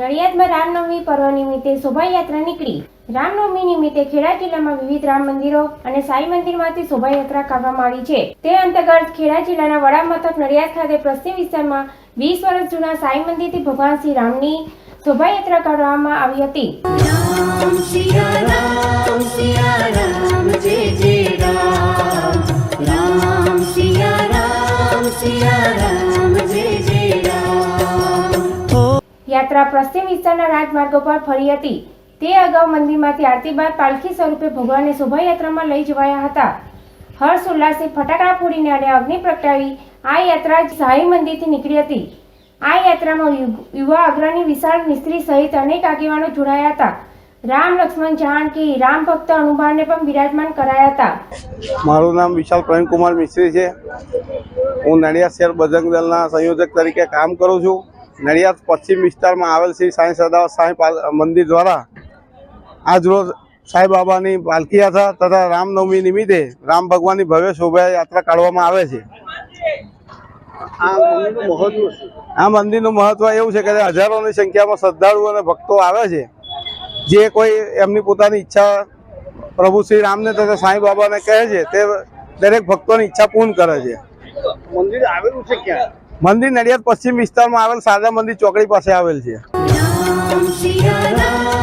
નડિયાદમાં રામનવમી પર્વ નિમિત્તે શોભાયાત્રા નીકળી। રામનવમી નિમિત્તે ખેડા જિલ્લામાં વિવિધ રામ મંદિરો અને સાઈ મંદિરમાંથી શોભાયાત્રા કાઢવામાં આવી છે। તે અંતર્ગત ખેડા જિલ્લાના વડા મથક નડિયાદ ખાતે પશ્ચિમ વિસ્તારમાં 20 વર્ષ જૂના સાઈ મંદિરથી ભગવાન શ્રી રામની શોભાયાત્રા કાઢવામાં આવી હતી। રામ સિયા રામ જય જય રામ, રામ સિયા રામ જય જય રામ। યાત્રા પશ્ચિમ વિસ્તારના રાજમાર્ગો પર ફરી હતી। તે અગાઉ મંદિરમાંથી આરતી બાદ પાલખી સ્વરૂપે ભગવાનને શોભાયાત્રામાં લઈ જવાયા હતા। હર્ષ ઉલ્લાસથી ફટાકડા ફોડીને અને અગ્નિ પ્રગટાવી આ યાત્રા સાઈ મંદિરથી નીકળી હતી। આ યાત્રામાં યુવા અગ્રણી વિશાળ મિસ્ત્રી સહિત અનેક આગેવાનો જોડાયા હતા। રામ લક્ષ્મણ જાનકી રામ ભક્ત અનુભાવને પણ બિરાજમાન કરાયા હતા। મારું નામ વિશાલ પ્રવીણકુમાર મિસ્ત્રી છે। હું નડિયાદ શહેર બજરંગ દળના સંયોજક તરીકે કામ કરું છું। નડિયાદ પશ્ચિમ વિસ્તારમાં આવેલ શ્રી સાંઈ સદાવર સાંઈ મંદિર દ્વારા આજરોજ સાંઈ બાબાની પાલખી યાત્રા તથા રામનવમી નિમિત્તે રામ ભગવાનની ભવ્ય શોભાયાત્રા કાઢવામાં આવે છે। આ મંદિરનું મહત્વ એવું છે કે હજારોની સંખ્યામાં શ્રદ્ધાળુઓ અને ભક્તો આવે છે, જે કોઈ એમની પોતાની ઈચ્છા પ્રભુ શ્રી રામને તથા સાંઈ બાબાને કહે છે તે દરેક ભક્તોની ઈચ્છા પૂર્ણ કરે છે। મંદિર આવેલું છે ક્યાં? મંદિર નડિયાદ પશ્ચિમ વિસ્તારમાં આવેલ શારદા મંદિર ચોકડી પાસે આવેલ છે। રામ સિયા રામ